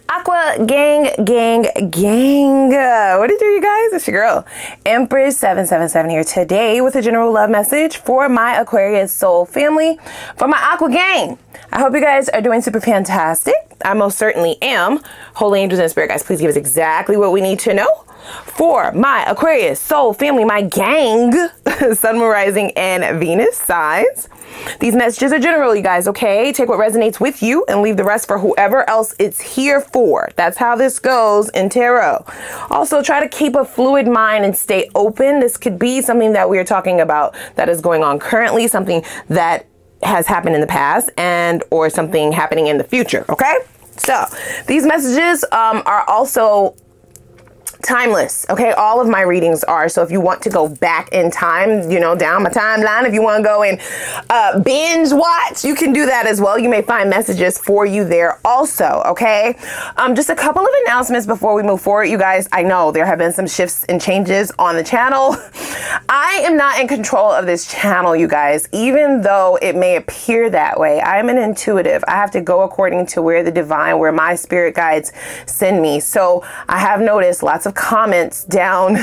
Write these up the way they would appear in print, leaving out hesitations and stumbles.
Aqua gang. What it do, you guys? It's your girl, Empress 777 here today with a general love message for my Aquarius soul family, for my Aqua gang. I hope you guys are doing super fantastic. I most certainly am. Holy angels and spirit guys, please give us exactly what we need to know. For my Aquarius soul family, my gang, Sun, Moon, Rising, and Venus signs. These messages are general, you guys, okay? Take what resonates with you and leave the rest for whoever else it's here for. That's how this goes in tarot. Also, try to keep a fluid mind and stay open. This could be something that we are talking about that is going on currently, something that has happened in the past, and or something happening in the future, okay? So these messages are also timeless, okay? All of my readings are. So if you want to go back in time, you know, down my timeline, if you want to go and binge watch, you can do that as well. You may find messages for you there also, okay? Just a couple of announcements before we move forward, you guys. I know there have been some shifts and changes on the channel. I am not in control of this channel, you guys, even though it may appear that way. I am an intuitive. I have to go according to where my spirit guides send me. So I have noticed lots of comments down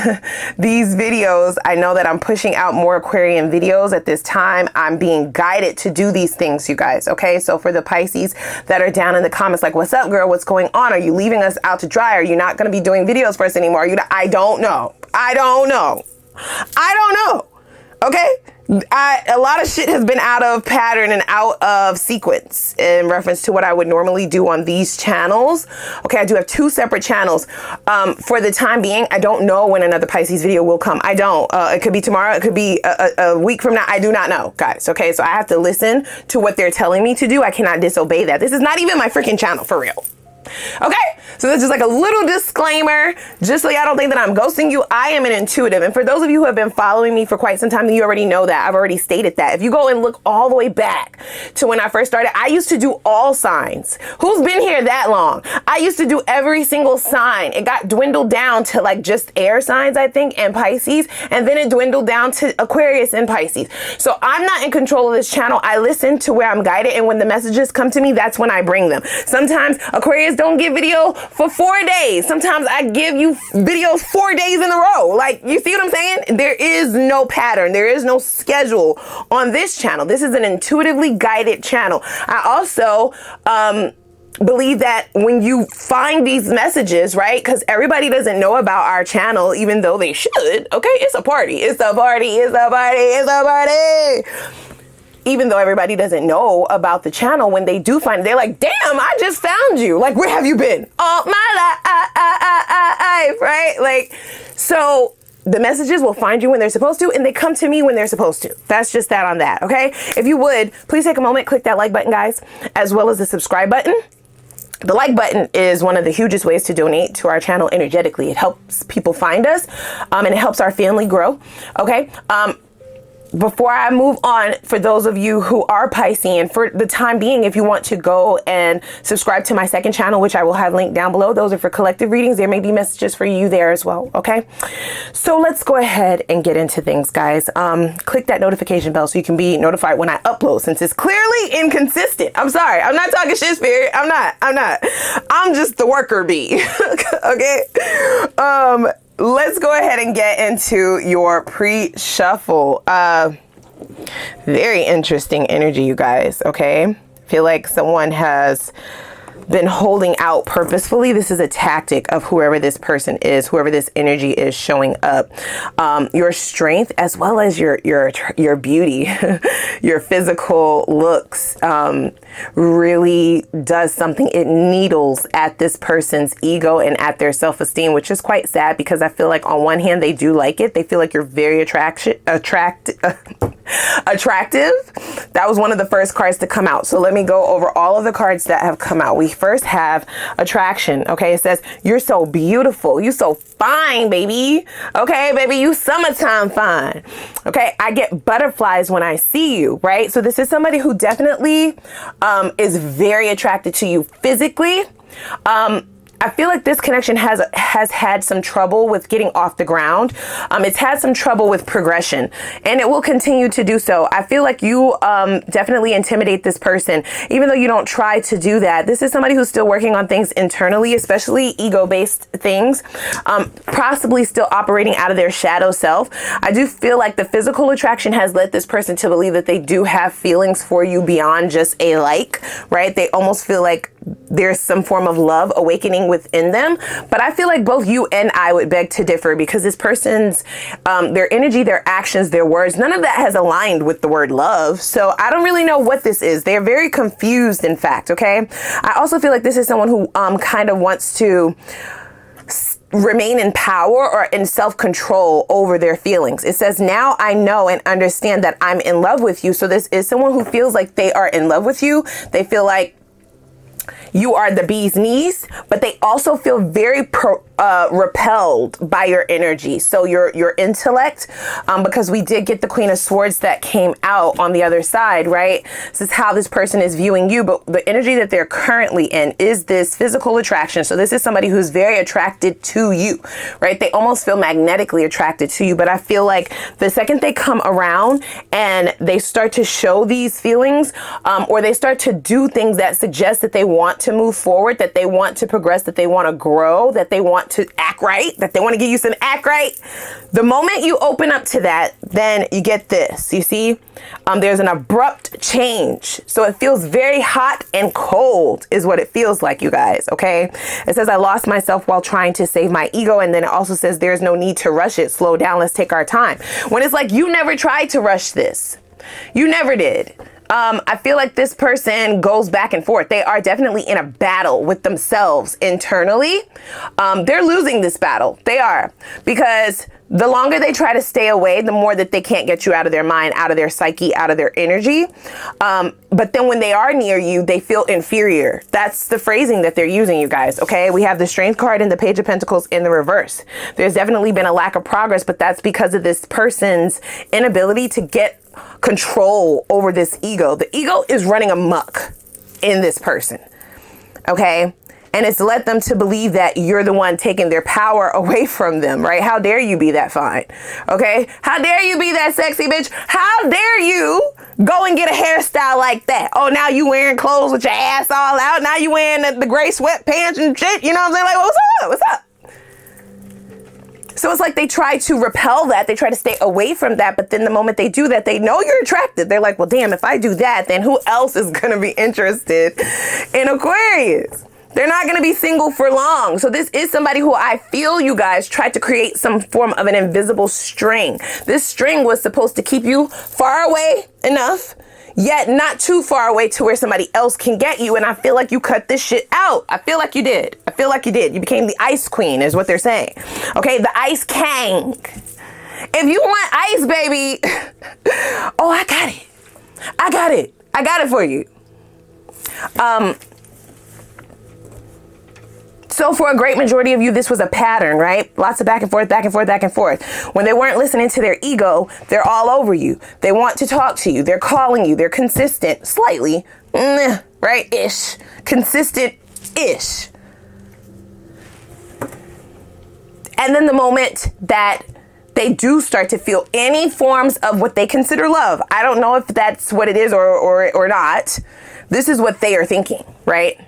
these videos. I know that I'm pushing out more Aquarian videos at this time. I'm being guided to do these things, you guys, okay? So for the Pisces that are down in the comments like, what's up, girl? What's going on? Are you leaving us out to dry? Are you not going to be doing videos for us anymore? I don't know. Okay? A lot of shit has been out of pattern and out of sequence in reference to what I would normally do on these channels. Okay, I do have two separate channels. For the time being, I don't know when another Pisces video will come. I don't. It could be tomorrow. It could be a week from now. I do not know, guys. Okay, so I have to listen to what they're telling me to do. I cannot disobey that. This is not even my freaking channel, for real. Okay, so that's just like a little disclaimer, just so y'all don't think that I'm ghosting you. I am an intuitive, and for those of you who have been following me for quite some time, you already know that. I've already stated that. If you go and look all the way back to when I first started, I used to do all signs. Who's been here that long? I used to do every single sign. It got dwindled down to like just air signs, I think, and Pisces, and then it dwindled down to Aquarius and Pisces. So I'm not in control of this channel. I listen to where I'm guided, and when the messages come to me, that's when I bring them. Sometimes Aquarius don't give video for 4 days. Sometimes I give you videos 4 days in a row. Like, you see what I'm saying? There is no pattern. There is no schedule on this channel. This is an intuitively guided channel. I also believe that when you find these messages, right? Because everybody doesn't know about our channel, even though they should. Okay, it's a party. It's a party. It's a party. It's a party. Even though everybody doesn't know about the channel, when they do find it, they're like, damn, I just found you. Like, where have you been? All my life, right? Like, so the messages will find you when they're supposed to, and they come to me when they're supposed to. That's just that on that, okay? If you would, please take a moment, click that like button, guys, as well as the subscribe button. The like button is one of the hugest ways to donate to our channel energetically. It helps people find us, and it helps our family grow, okay? Before I move on, for those of you who are Piscean, for the time being, if you want to go and subscribe to my second channel, which I will have linked down below, those are for collective readings. There may be messages for you there as well, okay? So let's go ahead and get into things, guys. Click that notification bell so you can be notified when I upload, since it's clearly inconsistent. I'm sorry. I'm not talking shit, spirit. I'm not. I'm just the worker bee, okay? Let's go ahead and get into your pre-shuffle. Very interesting energy, you guys, okay? I feel like someone has been holding out purposefully. This is a tactic of whoever this person is, whoever this energy is showing up. Your strength, as well as your beauty, your physical looks, really does something. It needles at this person's ego and at their self-esteem, which is quite sad, because I feel like on one hand, they do like it. They feel like you're very attractive. That was one of the first cards to come out. So let me go over all of the cards that have come out. We first have attraction. Okay, it says, you're so beautiful. You so fine, baby. Okay, baby, you summertime fine. Okay, I get butterflies when I see you, right? So this is somebody who definitely is very attracted to you physically. I feel like this connection has had some trouble with getting off the ground. It's had some trouble with progression, and it will continue to do so. I feel like you definitely intimidate this person, even though you don't try to do that. This is somebody who's still working on things internally, especially ego-based things, possibly still operating out of their shadow self. I do feel like the physical attraction has led this person to believe that they do have feelings for you beyond just a like, right? They almost feel like there's some form of love awakening within them. But I feel like both you and I would beg to differ, because this person's, their energy, their actions, their words, none of that has aligned with the word love. So I don't really know what this is. They're very confused, in fact, okay? I also feel like this is someone who kind of wants to remain in power or in self-control over their feelings. It says, now I know and understand that I'm in love with you. So this is someone who feels like they are in love with you. They feel like you are the bee's knees, but they also feel very repelled by your energy. So your intellect, because we did get the Queen of Swords that came out on the other side, right? This is how this person is viewing you, but the energy that they're currently in is this physical attraction. So this is somebody who's very attracted to you, right? They almost feel magnetically attracted to you, but I feel like the second they come around and they start to show these feelings, or they start to do things that suggest that they want to move forward, that they want to progress, that they want to grow, that they want to act right, that they want to give you some act right. The moment you open up to that, then you get this. You see, there's an abrupt change. So it feels very hot and cold is what it feels like, you guys. Okay. It says, I lost myself while trying to save my ego. And then it also says, there's no need to rush it. Slow down. Let's take our time. When it's like, you never tried to rush this. You never did. I feel like this person goes back and forth. They are definitely in a battle with themselves internally. They're losing this battle. They are, because the longer they try to stay away, the more that they can't get you out of their mind, out of their psyche, out of their energy. But then when they are near you, they feel inferior. That's the phrasing that they're using, you guys. Okay. We have the Strength card and the Page of Pentacles in the reverse. There's definitely been a lack of progress, but that's because of this person's inability to get control over this ego. The ego is running amok in this person. Okay. And it's led them to believe that you're the one taking their power away from them, right? How dare you be that fine? Okay. How dare you be that sexy bitch? How dare you go and get a hairstyle like that? Oh, now you wearing clothes with your ass all out. Now you wearing the gray sweatpants and shit. You know what I'm saying? Like, what's up? What's up? So it's like they try to repel that. They try to stay away from that. But then the moment they do that, they know you're attracted. They're like, well, damn, if I do that, then who else is going to be interested in Aquarius? They're not going to be single for long. So this is somebody who I feel, you guys, tried to create some form of an invisible string. This string was supposed to keep you far away enough, yet not too far away to where somebody else can get you. And I feel like you cut this shit out. I feel like you did. I feel like you did. You became the Ice Queen is what they're saying. Okay, the Ice King. If you want ice, baby, oh, I got it. I got it. I got it for you. So for a great majority of you, this was a pattern, right? Lots of back and forth, back and forth, back and forth. When they weren't listening to their ego, they're all over you. They want to talk to you. They're calling you. They're consistent, slightly, right? Ish. Consistent-ish. And then the moment that they do start to feel any forms of what they consider love, I don't know if that's what it is or not. This is what they are thinking, right?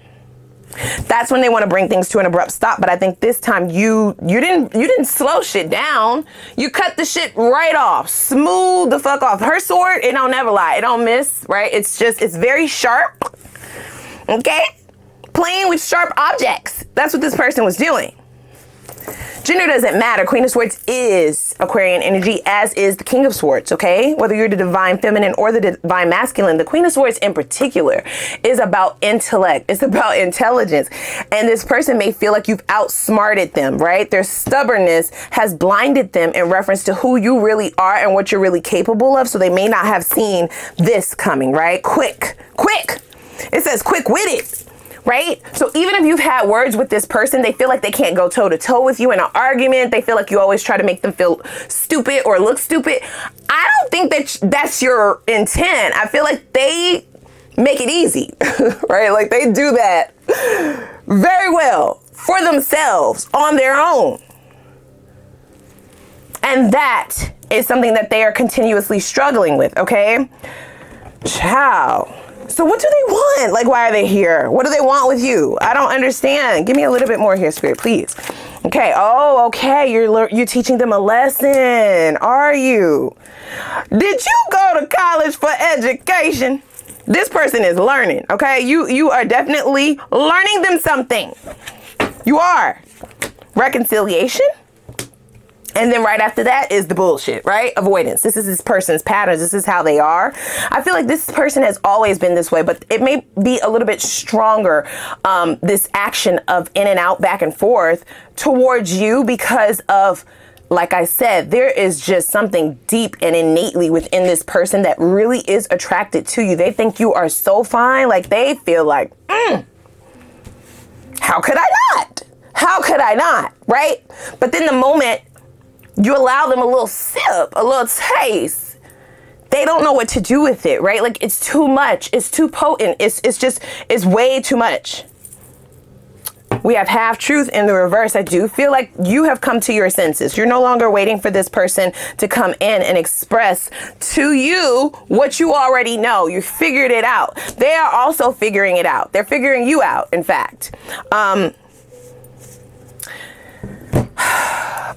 That's when they want to bring things to an abrupt stop. But I think this time you didn't slow shit down. You cut the shit right off. Smooth the fuck off. Her sword, it don't never lie. It don't miss, right? It's very sharp. Okay? Playing with sharp objects. That's what this person was doing. Gender doesn't matter. Queen of Swords is Aquarian energy, as is the King of Swords, okay? Whether you're the divine feminine or the divine masculine, the Queen of Swords in particular is about intellect. It's about intelligence. And this person may feel like you've outsmarted them, right? Their stubbornness has blinded them in reference to who you really are and what you're really capable of. So they may not have seen this coming, right? Quick. It says quick-witted. Right? So even if you've had words with this person, they feel like they can't go toe to toe with you in an argument. They feel like you always try to make them feel stupid or look stupid. I don't think that that's your intent. I feel like they make it easy, right? Like they do that very well. for themselves on their own. And that is something that they are continuously struggling with, okay? Ciao. So what do they want? Like, why are they here? What do they want with you? I don't understand. Give me a little bit more here, Spirit, please. Okay. Oh, okay. You're teaching them a lesson. Are you? Did you go to college for education? This person is learning, okay? You are definitely learning them something. You are. Reconciliation. And then right after that is the bullshit, right? Avoidance. This is this person's patterns. This is how they are. I feel like this person has always been this way, but it may be a little bit stronger, this action of in and out, back and forth towards you because of, like I said, there is just something deep and innately within this person that really is attracted to you. They think you are so fine. Like they feel like, how could I not? How could I not? Right? But then the moment you allow them a little sip, a little taste, they don't know what to do with it, right? Like it's too much. It's too potent. It's way too much. We have half truth in the reverse. I do feel like you have come to your senses. You're no longer waiting for this person to come in and express to you what you already know. You figured it out. They are also figuring it out. They're figuring you out, in fact.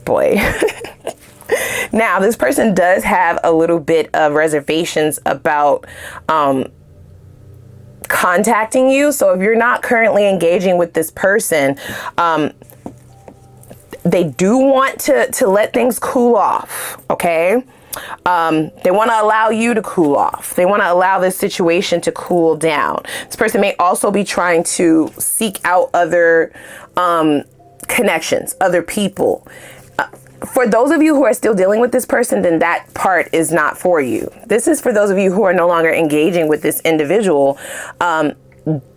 Boy. Now, this person does have a little bit of reservations about contacting you. So if you're not currently engaging with this person, they do want to let things cool off. Okay. They want to allow you to cool off. They want to allow this situation to cool down. This person may also be trying to seek out other connections, other people. For those of you who are still dealing with this person, then that part is not for you. This is for those of you who are no longer engaging with this individual.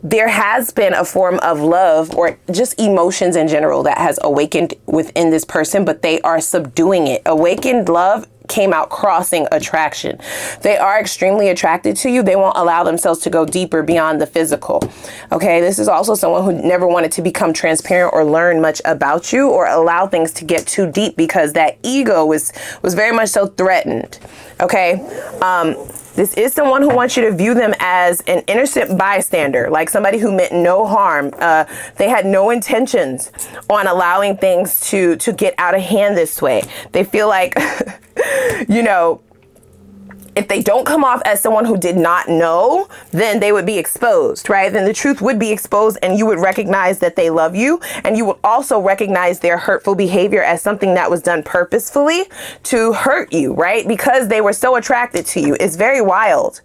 There has been a form of love or just emotions in general that has awakened within this person, but they are subduing it. Awakened love came out crossing attraction. They are extremely attracted to you. They won't allow themselves to go deeper beyond the physical. Okay. This is also someone who never wanted to become transparent or learn much about you or allow things to get too deep because that ego was very much so threatened. Okay. This is someone who wants you to view them as an innocent bystander, like somebody who meant no harm. They had no intentions on allowing things to get out of hand this way. They feel like, you know, if they don't come off as someone who did not know, then they would be exposed, right? Then the truth would be exposed and you would recognize that they love you. And you would also recognize their hurtful behavior as something that was done purposefully to hurt you, right? Because they were so attracted to you. It's very wild.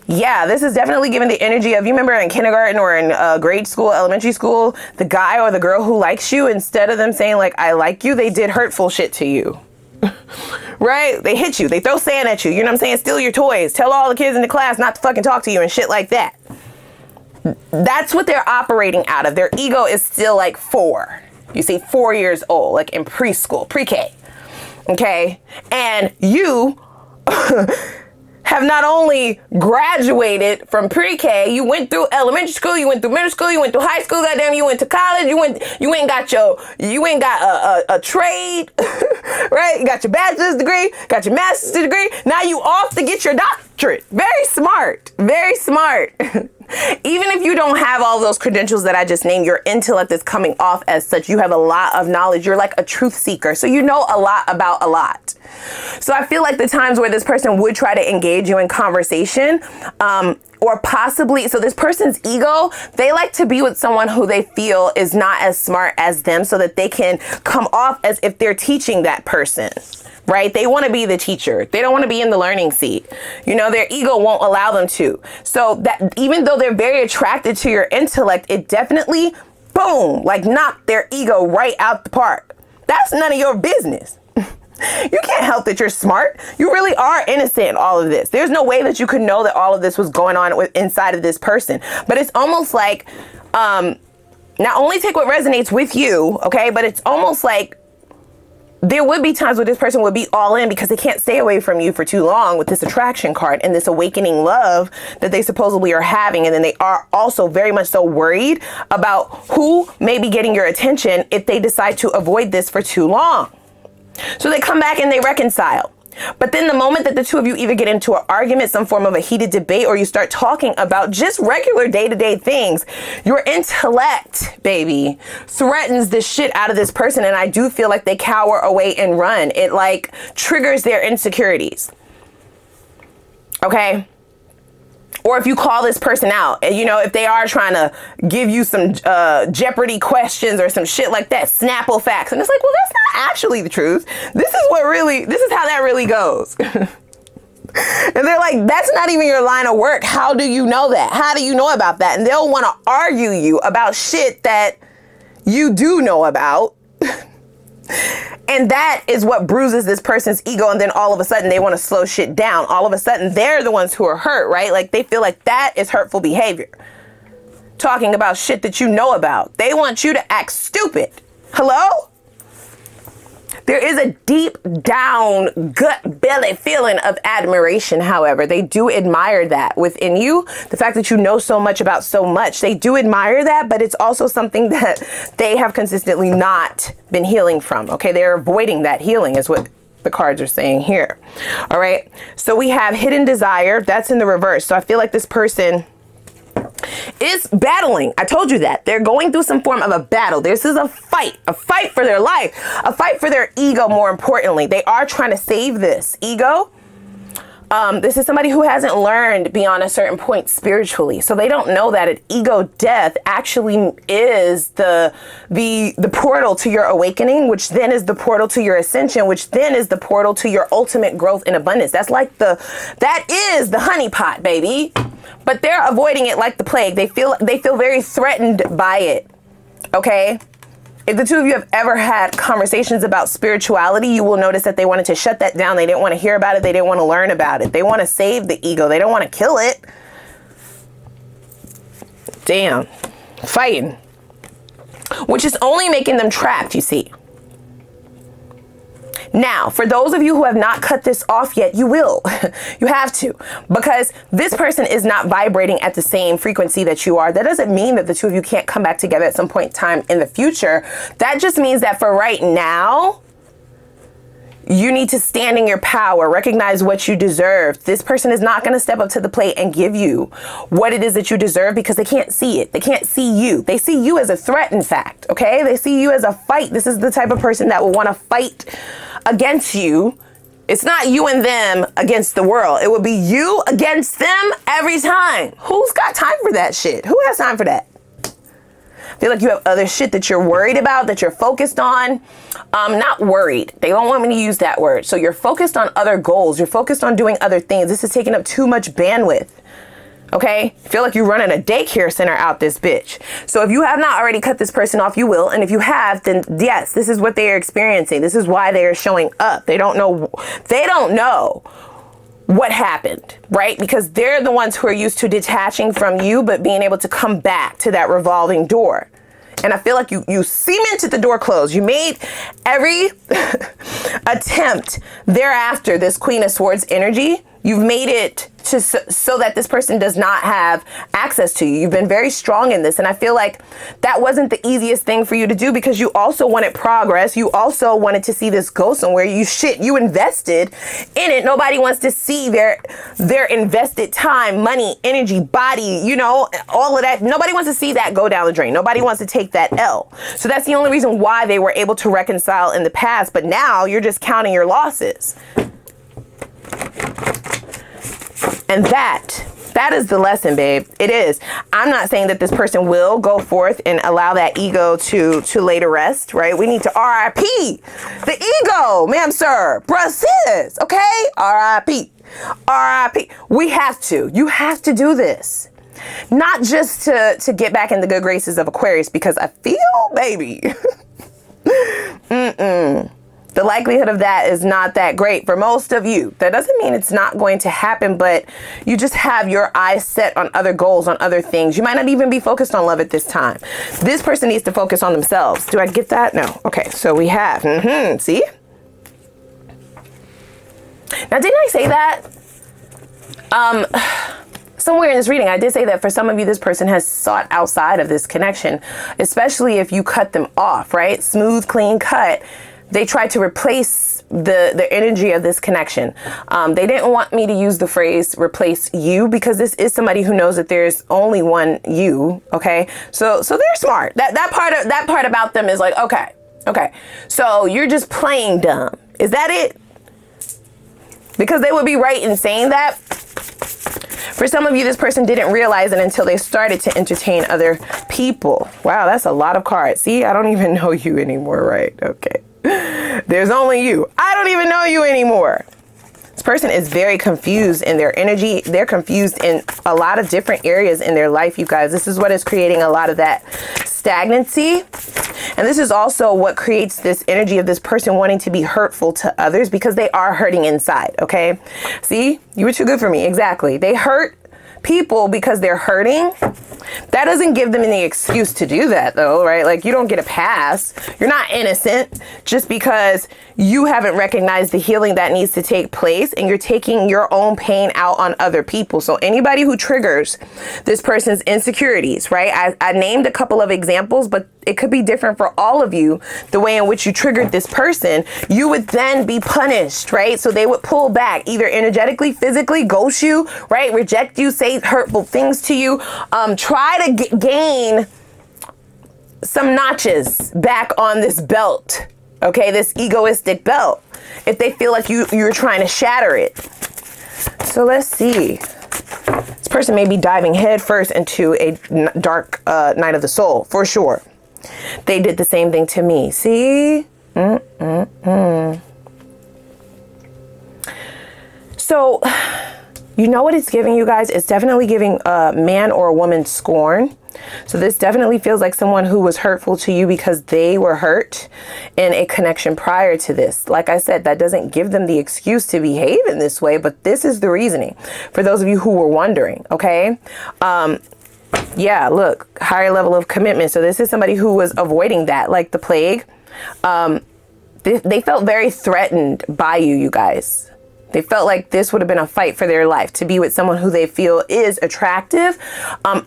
Yeah, this is definitely giving the energy of, you remember in kindergarten or in grade school, elementary school, the guy or the girl who likes you, instead of them saying like, I like you, they did hurtful shit to you. Right? They hit you. They throw sand at you. You know what I'm saying? Steal your toys. Tell all the kids in the class not to fucking talk to you and shit like that. That's what they're operating out of. Their ego is still like 4. You see, 4 years old, like in preschool, pre-K. Okay? And you have not only graduated from pre-K, you went through elementary school, you went through middle school, you went through high school, goddamn, you went to college, you ain't got a trade, right? You got your bachelor's degree, got your master's degree. Now you off to get your doctorate. Very smart, very smart. Even if you don't have all those credentials that I just named, your intellect is coming off as such. You have a lot of knowledge. You're like a truth seeker. So you know a lot about a lot. So I feel like the times where this person would try to engage you in conversation, or possibly, so this person's ego, they like to be with someone who they feel is not as smart as them so that they can come off as if they're teaching that person. Right? They want to be the teacher. They don't want to be in the learning seat. You know, their ego won't allow them to. So that even though they're very attracted to your intellect, it definitely, boom, like knocked their ego right out the park. That's none of your business. You can't help that you're smart. You really are innocent in all of this. There's no way that you could know that all of this was going on inside of this person. But it's almost like, not only take what resonates with you, okay, but it's almost like there would be times where this person would be all in because they can't stay away from you for too long with this attraction card and this awakening love that they supposedly are having. And then they are also very much so worried about who may be getting your attention if they decide to avoid this for too long. So they come back and they reconcile. But then the moment that the two of you either get into an argument, some form of a heated debate, or you start talking about just regular day-to-day things, your intellect, baby, threatens the shit out of this person. And I do feel like they cower away and run. It like triggers their insecurities. Okay? Or if you call this person out and, you know, if they are trying to give you some Jeopardy questions or some shit like that, Snapple facts. And it's like, well, that's not actually the truth. This is how that really goes. And they're like, that's not even your line of work. How do you know that? How do you know about that? And they'll want to argue you about shit that you do know about. And that is what bruises this person's ego. And then all of a sudden they want to slow shit down. All of a sudden they're the ones who are hurt, right? Like they feel like that is hurtful behavior. Talking about shit that you know about. They want you to act stupid. Hello? There is a deep down gut belly feeling of admiration, however. They do admire that within you. The fact that you know so much about so much. They do admire that, but it's also something that they have consistently not been healing from. Okay, they're avoiding that healing is what the cards are saying here. All right, so we have hidden desire. That's in the reverse. So I feel like this person is battling. I told you that. They're going through some form of a battle. This is a fight for their life, a fight for their ego. More importantly, they are trying to save this ego. This is somebody who hasn't learned beyond a certain point spiritually. So they don't know that an ego death actually is the portal to your awakening, which then is the portal to your ascension, which then is the portal to your ultimate growth and abundance. That's like that is the honeypot, baby. But they're avoiding it like the plague. They feel very threatened by it. Okay? If the two of you have ever had conversations about spirituality, you will notice that they wanted to shut that down. They didn't want to hear about it. They didn't want to learn about it. They want to save the ego. They don't want to kill it. Damn. Fighting. Which is only making them trapped, you see. Now, for those of you who have not cut this off yet, you will. You have to. Because this person is not vibrating at the same frequency that you are. That doesn't mean that the two of you can't come back together at some point in time in the future. That just means that for right now, you need to stand in your power, recognize what you deserve. This person is not going to step up to the plate and give you what it is that you deserve because they can't see it. They can't see you. They see you as a threat, in fact. Okay? They see you as a fight. This is the type of person that will want to fight against you. It's not you and them against the world. It will be you against them every time. Who's got time for that shit? Who has time for that? I feel like you have other shit that you're worried about, that you're focused on. Not worried. They don't want me to use that word. So you're focused on other goals. You're focused on doing other things. This is taking up too much bandwidth. Okay? I feel like you're running a daycare center out this bitch. So if you have not already cut this person off, you will. And if you have, then yes, this is what they are experiencing. This is why they are showing up. They don't know what happened, right? Because they're the ones who are used to detaching from you, but being able to come back to that revolving door. And I feel like you cemented the door closed. You made every attempt thereafter, this Queen of Swords energy, you've made it so that this person does not have access to you. You've been very strong in this. And I feel like that wasn't the easiest thing for you to do because you also wanted progress. You also wanted to see this go somewhere. You invested in it. Nobody wants to see their invested time, money, energy, body, you know, all of that. Nobody wants to see that go down the drain. Nobody wants to take that L. So that's the only reason why they were able to reconcile in the past. But now you're just counting your losses. And that is the lesson, babe. It is. I'm not saying that this person will go forth and allow that ego to lay to rest, right? We need to RIP the ego, ma'am, sir, bruh, sis, okay? RIP. We have to. You have to do this. Not just to get back in the good graces of Aquarius, because I feel, baby, the likelihood of that is not that great for most of you. That doesn't mean it's not going to happen, but you just have your eyes set on other goals, on other things. You might not even be focused on love at this time. This person needs to focus on themselves. Do I get that? No. Okay, so we have, see? Now, didn't I say that? Somewhere in this reading, I did say that for some of you, this person has sought outside of this connection, especially if you cut them off, right? Smooth, clean cut. They tried to replace the energy of this connection. They didn't want me to use the phrase replace you, because this is somebody who knows that there's only one you. Okay. So they're smart. That part about them is like, okay. So you're just playing dumb. Is that it? Because they would be right in saying that. For some of you, this person didn't realize it until they started to entertain other people. Wow, that's a lot of cards. See, I don't even know you anymore, right? Okay. There's only you. I don't even know you anymore. This person is very confused in their energy. They're confused in a lot of different areas in their life, you guys. This is what is creating a lot of that stagnancy. And this is also what creates this energy of this person wanting to be hurtful to others, because they are hurting inside, okay? See, you were too good for me. Exactly. They hurt people because they're hurting. That doesn't give them any excuse to do that, though, right? Like, you don't get a pass. You're not innocent just because you haven't recognized the healing that needs to take place, and you're taking your own pain out on other people. So anybody who triggers this person's insecurities, right? I named a couple of examples, but it could be different for all of you. The way in which you triggered this person, you would then be punished, right? So they would pull back, either energetically, physically, ghost you, right? Reject you, say hurtful things to you, try to gain some notches back on this belt, okay? This egoistic belt, if they feel like you're trying to shatter it. So let's see. This person may be diving headfirst into a dark night of the soul, for sure. They did the same thing to me. See? So, you know what it's giving you guys? It's definitely giving a man or a woman scorn. So this definitely feels like someone who was hurtful to you because they were hurt in a connection prior to this. Like I said, that doesn't give them the excuse to behave in this way, but this is the reasoning for those of you who were wondering, okay? Yeah, look, higher level of commitment. So this is somebody who was avoiding that like the plague. They felt very threatened by you guys. They felt like this would have been a fight for their life, to be with someone who they feel is attractive,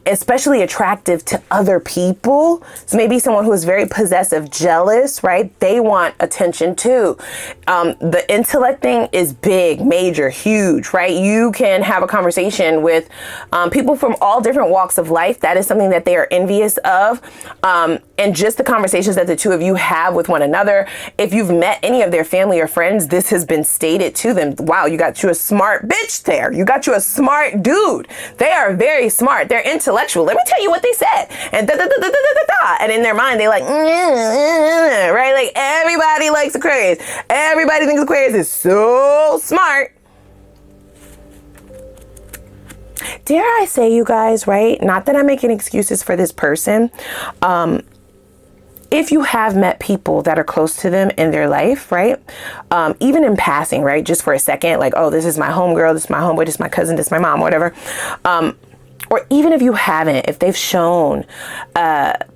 especially attractive to other people. So maybe someone who is very possessive, jealous, right? They want attention too. The intellect thing is big, major, huge, right? You can have a conversation with people from all different walks of life. That is something that they are envious of. And just the conversations that the two of you have with one another. If you've met any of their family or friends, this has been stated to them. Wow, you got you a smart bitch there. You got you a smart dude. They are very smart. They're intellectual. Let me tell you what they said. And and in their mind, they like, right? Like, everybody likes Aquarius. Everybody thinks Aquarius is so smart. Dare I say, you guys, right? Not that I'm making excuses for this person. If you have met people that are close to them in their life, right? Even in passing, right? Just for a second, like, oh, this is my homegirl, this is my homeboy, this is my cousin, this is my mom, whatever. Or even if you haven't, if they've shown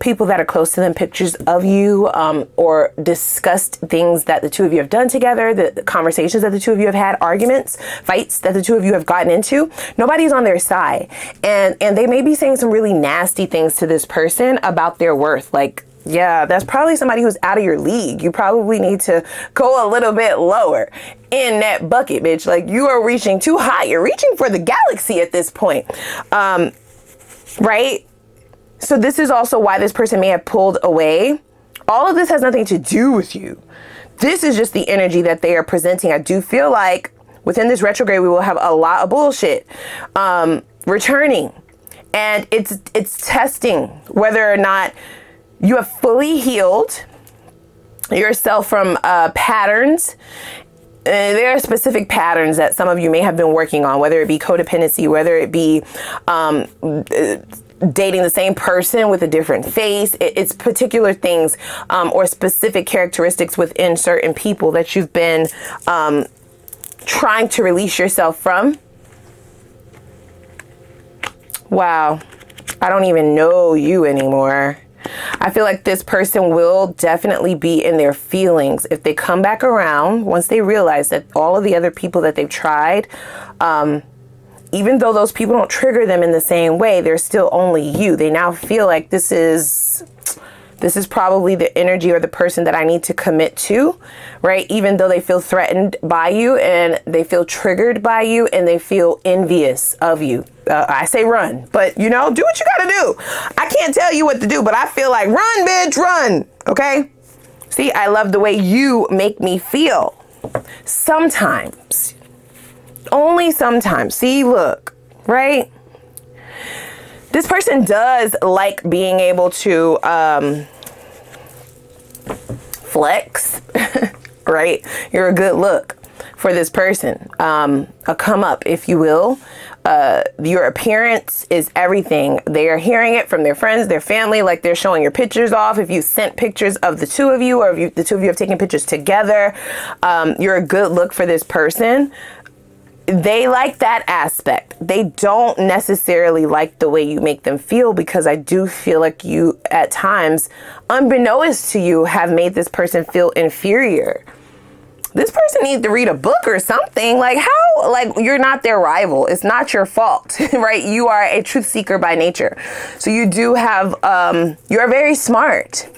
people that are close to them pictures of you, or discussed things that the two of you have done together, the conversations that the two of you have had, arguments, fights that the two of you have gotten into, nobody's on their side. And they may be saying some really nasty things to this person about their worth. Like, yeah, that's probably somebody who's out of your league. You probably need to go a little bit lower in that bucket, bitch. Like, you are reaching too high. You're reaching for the galaxy at this point. Right? So this is also why this person may have pulled away. All of this has nothing to do with you. This is just the energy that they are presenting. I do feel like within this retrograde, we will have a lot of bullshit returning. And it's testing whether or not you have fully healed yourself from patterns. There are specific patterns that some of you may have been working on, whether it be codependency, whether it be dating the same person with a different face. It's particular things or specific characteristics within certain people that you've been trying to release yourself from. Wow. I don't even know you anymore. I feel like this person will definitely be in their feelings if they come back around once they realize that all of the other people that they've tried, even though those people don't trigger them in the same way, they're still only you. They now feel like this is probably the energy or the person that I need to commit to, right? Even though they feel threatened by you and they feel triggered by you and they feel envious of you. I say run, but you know, do what you gotta do. I can't tell you what to do, but I feel like run, bitch, run. Okay? See, I love the way you make me feel. Sometimes, only sometimes. See, look, right? This person does like being able to flex, right? You're a good look for this person. A come up, if you will. Your appearance is everything. They are hearing it from their friends, their family, like they're showing your pictures off. If you sent pictures of the two of you, or if the two of you have taken pictures together, you're a good look for this person. They like that aspect. They don't necessarily like the way you make them feel, because I do feel like you, at times, unbeknownst to you, have made this person feel inferior. This person needs to read a book or something. Like, how, like, you're not their rival. It's not your fault, right? You are a truth seeker by nature. So you do have, you're very smart.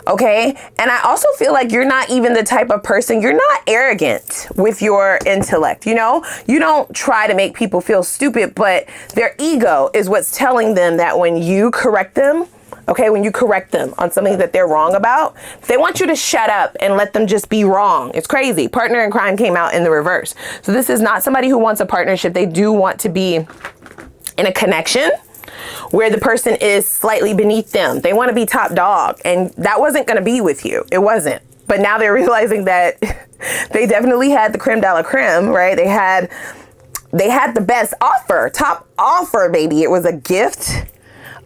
Okay. And I also feel like you're not even the type of person, you're not arrogant with your intellect. You know, you don't try to make people feel stupid, but their ego is what's telling them that when you correct them, okay, when you correct them on something that they're wrong about, they want you to shut up and let them just be wrong. It's crazy. Partner in crime came out in the reverse. So this is not somebody who wants a partnership. They do want to be in a connection where the person is slightly beneath them. They want to be top dog, and that wasn't going to be with you. It wasn't. But now they're realizing that they definitely had the creme de la creme, right? They had the best offer, top offer, baby. It was a gift.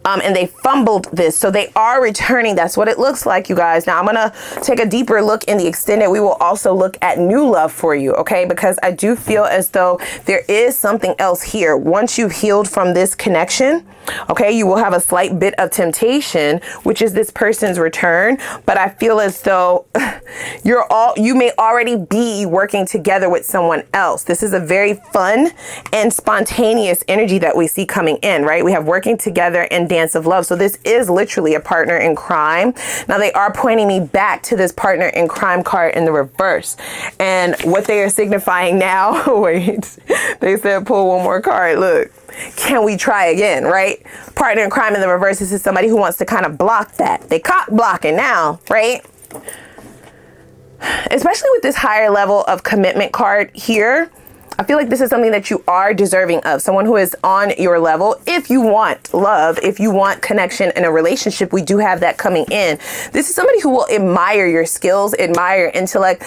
And they fumbled this. So they are returning. That's what it looks like, you guys. Now I'm going to take a deeper look in the extended. We will also look at new love for you. Okay. Because I do feel as though there is something else here. Once you've healed from this connection, okay, you will have a slight bit of temptation, which is this person's return. But I feel as though you may already be working together with someone else. This is a very fun and spontaneous energy that we see coming in, right? We have working together and dance of love. So this is literally a partner in crime. Now they are pointing me back to this partner in crime card in the reverse. And what they are signifying now, wait, they said pull one more card. Look, can we try again, right? Partner in crime in the reverse. This is somebody who wants to kind of block that. They cock blocking now, right? Especially with this higher level of commitment card here. I feel like this is something that you are deserving of. Someone who is on your level. If you want love, if you want connection in a relationship, we do have that coming in. This is somebody who will admire your skills, admire your intellect.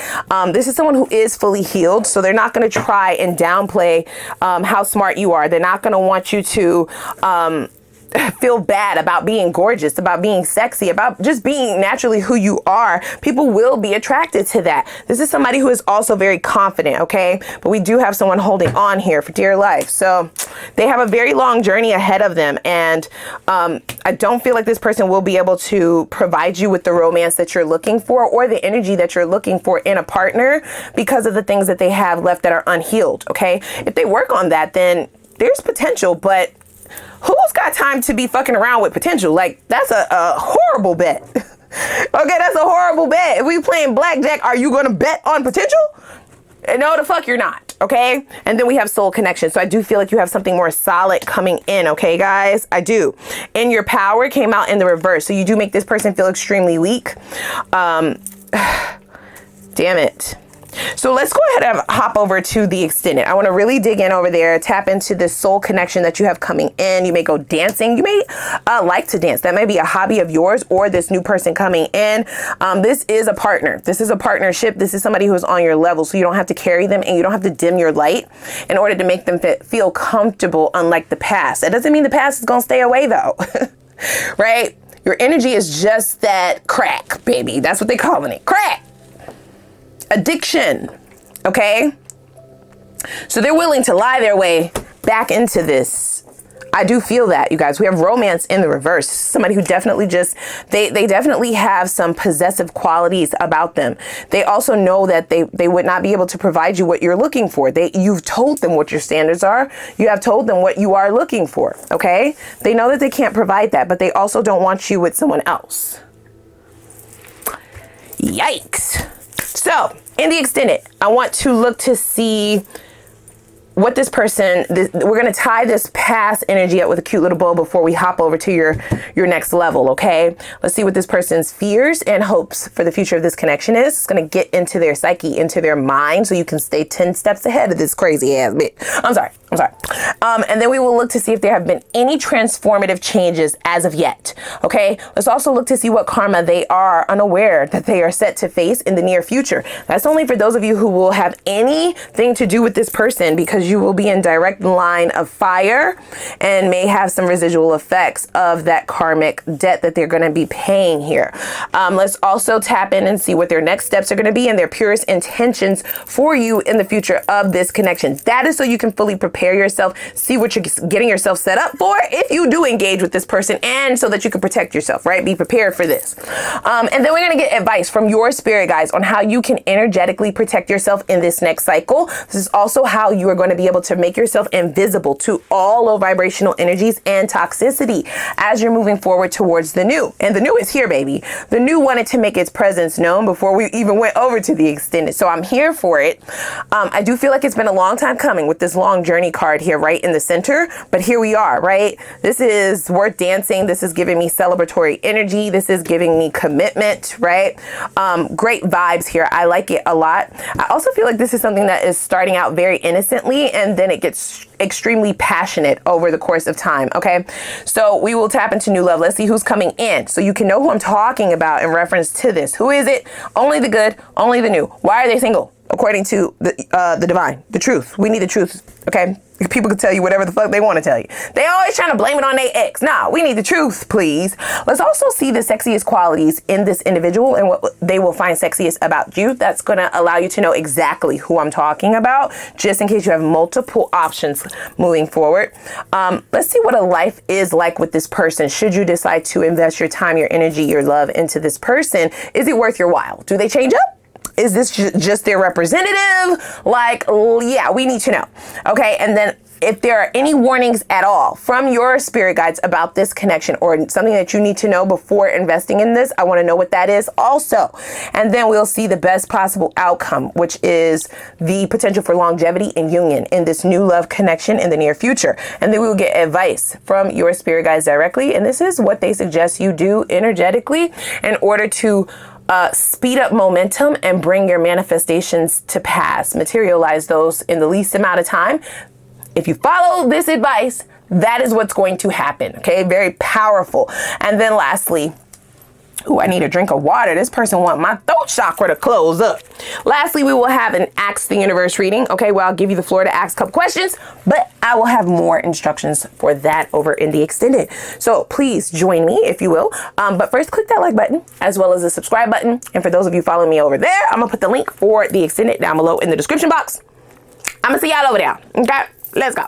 This is someone who is fully healed. So they're not going to try and downplay how smart you are. They're not going to want you to feel bad about being gorgeous, about being sexy, about just being naturally who you are. People will be attracted to that. This is somebody who is also very confident, okay? But we do have someone holding on here for dear life. So they have a very long journey ahead of them. And I don't feel like this person will be able to provide you with the romance that you're looking for or the energy that you're looking for in a partner because of the things that they have left that are unhealed, okay? If they work on that, then there's potential, but who's got time to be fucking around with potential? Like, that's a horrible bet. Okay, that's a horrible bet. If we playing blackjack, are you going to bet on potential? No, the fuck you're not. Okay. And then we have soul connection. So I do feel like you have something more solid coming in. Okay, guys, I do. In your power came out in the reverse. So you do make this person feel extremely weak. Damn it. So let's go ahead and hop over to the extended. I want to really dig in over there, tap into this soul connection that you have coming in. You may go dancing. You may like to dance. That may be a hobby of yours or this new person coming in. This is a partner. This is a partnership. This is somebody who is on your level. So you don't have to carry them and you don't have to dim your light in order to make them feel comfortable, unlike the past. That doesn't mean the past is going to stay away though, right? Your energy is just that crack, baby. That's what they're calling it. Crack. Addiction. Okay. So they're willing to lie their way back into this I do feel that, you guys. We have romance in the reverse. Somebody who definitely just, they definitely have some possessive qualities about them. They also know that they would not be able to provide you what you're looking for. You've told them what your standards are. You have told them what you are looking for, okay? They know that they can't provide that, but they also don't want you with someone else. Yikes. So, in the extended, I want to look to see what this person, we're going to tie this past energy up with a cute little bow before we hop over to your next level, okay? Let's see what this person's fears and hopes for the future of this connection is. It's going to get into their psyche, into their mind, so you can stay 10 steps ahead of this crazy ass bitch. I'm sorry. And then we will look to see if there have been any transformative changes as of yet, okay? Let's also look to see what karma they are unaware that they are set to face in the near future. That's only for those of you who will have anything to do with this person, because you will be in direct line of fire and may have some residual effects of that karmic debt that they're going to be paying here. Let's also tap in and see what their next steps are going to be and their purest intentions for you in the future of this connection. That is so you can fully prepare yourself, see what you're getting yourself set up for if you do engage with this person, and so that you can protect yourself, right? Be prepared for this. And then we're going to get advice from your spirit guides on how you can energetically protect yourself in this next cycle. This is also how you are going to be able to make yourself invisible to all low vibrational energies and toxicity as you're moving forward towards the new. And the new is here, baby. The new wanted to make its presence known before we even went over to the extended. So I'm here for it. I do feel like it's been a long time coming with this long journey card here right in the center, but here we are, right? This is worth dancing. This is giving me celebratory energy. This is giving me commitment, right? Great vibes here. I like it a lot. I also feel like this is something that is starting out very innocently, and then it gets extremely passionate over the course of time, okay? So we will tap into new love. Let's see who's coming in so you can know who I'm talking about in reference to this. Who is it? Only the good, only the new. Why are they single? According to the divine, the truth. We need the truth, okay? People can tell you whatever the fuck they want to tell you. They always trying to blame it on their ex. Nah, we need the truth, please. Let's also see the sexiest qualities in this individual and what they will find sexiest about you. That's going to allow you to know exactly who I'm talking about, just in case you have multiple options moving forward. Let's see what a life is like with this person. Should you decide to invest your time, your energy, your love into this person, is it worth your while? Do they change up? Is this just their representative? Like, yeah, we need to know. Okay, and then if there are any warnings at all from your spirit guides about this connection or something that you need to know before investing in this, I want to know what that is also. And then we'll see the best possible outcome, which is the potential for longevity and union in this new love connection in the near future. And then we will get advice from your spirit guides directly. And this is what they suggest you do energetically in order to speed up momentum and bring your manifestations to pass. Materialize those in the least amount of time. If you follow this advice, that is what's going to happen. Okay, very powerful. And then lastly, I need a drink of water. This person wants my throat chakra to close up. Lastly, we will have an Ask the Universe reading. Okay, well, I'll give you the floor to ask a couple questions, but I will have more instructions for that over in the extended. So please join me if you will. But first, click that like button as well as the subscribe button. And for those of you following me over there, I'm gonna put the link for the extended down below in the description box. I'm gonna see y'all over there. Okay, let's go.